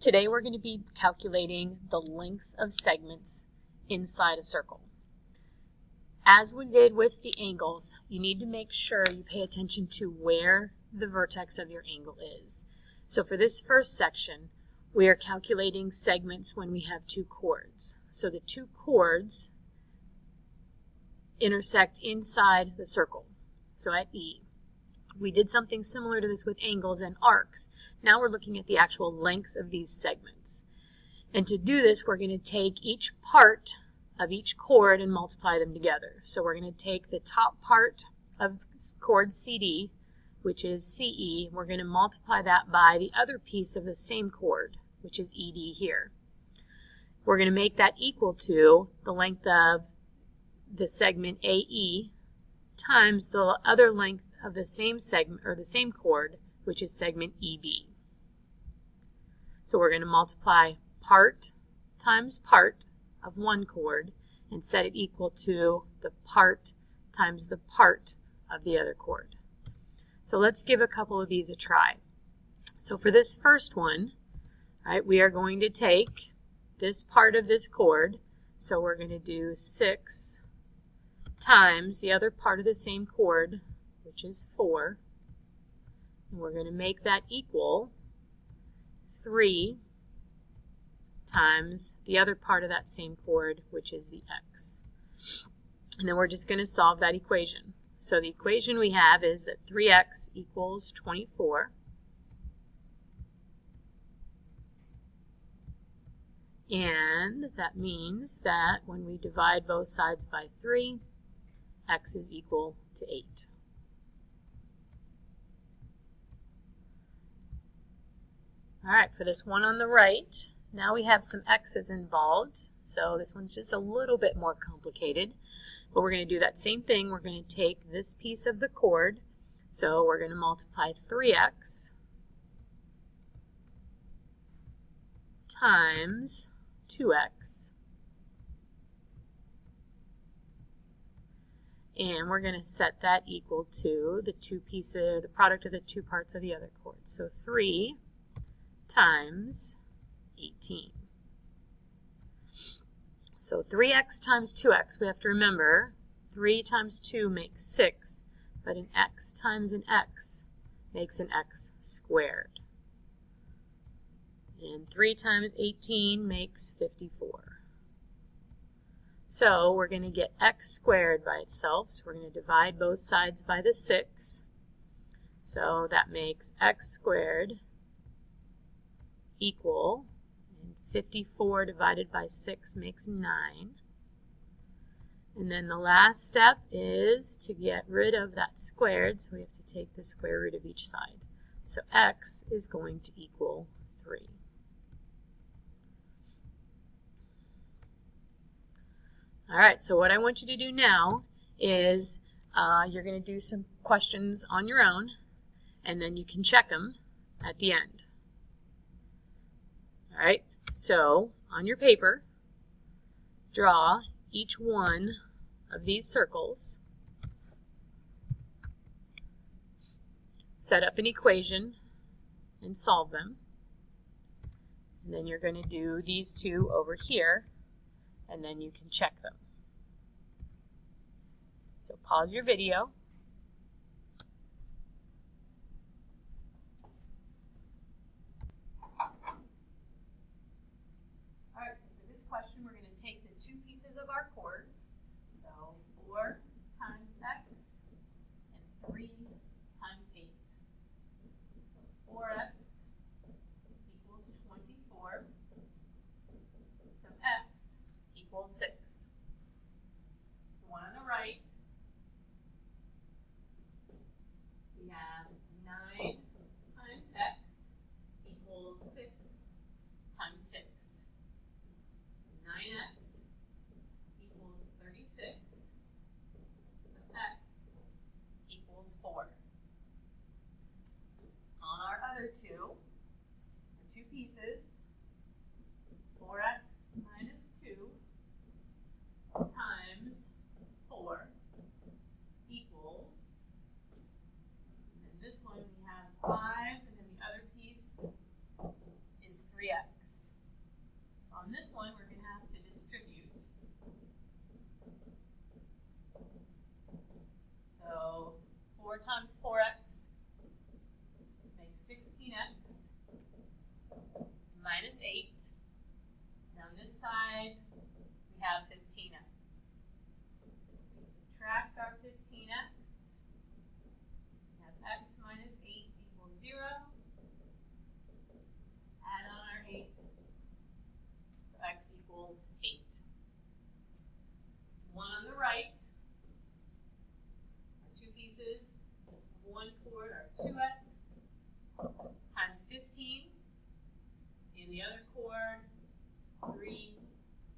Today we're going to be calculating the lengths of segments inside a circle. As we did with the angles, you need to make sure you pay attention to where the vertex of your angle is. So for this first section, we are calculating segments when we have two chords. So the two chords intersect inside the circle, so at E. We did something similar to this with angles and arcs. Now we're looking at the actual lengths of these segments. And to do this, we're going to take each part of each chord and multiply them together. So we're going to take the top part of chord CD, which is CE, we're going to multiply that by the other piece of the same chord, which is ED here. We're going to make that equal to the length of the segment AE times the other length of the same segment, or the same chord, which is segment EB. So we're going to multiply part times part of one chord and set it equal to the part times the part of the other chord. So let's give a couple of these a try. So for this first one, right, we are going to take this part of this chord, so we're going to do 6 times the other part of the same chord, which is 4, and we're going to make that equal 3 times the other part of that same chord, which is the X. And then we're just going to solve that equation. So the equation we have is that 3x equals 24. And that means that when we divide both sides by 3, x is equal to 8. All right, for this one on the right, now we have some x's involved, so this one's just a little bit more complicated. But we're going to do that same thing. We're going to take this piece of the chord, so we're going to multiply 3x times 2x, and we're going to set that equal to the product of the two parts of the other chord. So 3 times 18. So 3x times 2x, we have to remember 3 times 2 makes 6, but an x times an x makes an x squared. And 3 times 18 makes 54. So we're going to get x squared by itself, so we're going to divide both sides by the 6. So that makes x squared equal, and 54 divided by 6 makes 9. And then the last step is to get rid of that squared, so we have to take the square root of each side. So x is going to equal 3. All right, so what I want you to do now is you're going to do some questions on your own, and then you can check them at the end. All right, so on your paper, draw each one of these circles, set up an equation, and solve them. And then you're going to do these two over here, and then you can check them. So pause your video. Alright, so for this question we're going to take the two pieces of our chords, so 4 times x and 3 times 8. So 4x equals 24, so x equals 6. The one on the right, we have 9 times x equals 6 times 6. So 9x equals 36, so x equals 4. On our other two pieces, 4x minus 2 times 4 equals, and then this one we have 5, and then the other piece is 3x. on this one, we're going to have to distribute. So 4 times 4x makes 16x minus 8. And on this side, we have 15x. So if we subtract our 15x, we have x minus 8 equals 0. Add on our 8. So x equals 8. One on the right, our two pieces of one chord are 2x times 15. In the other chord, 3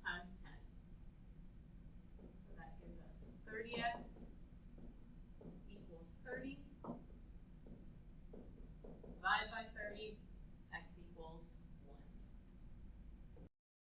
times 10. So that gives us 30x equals 30.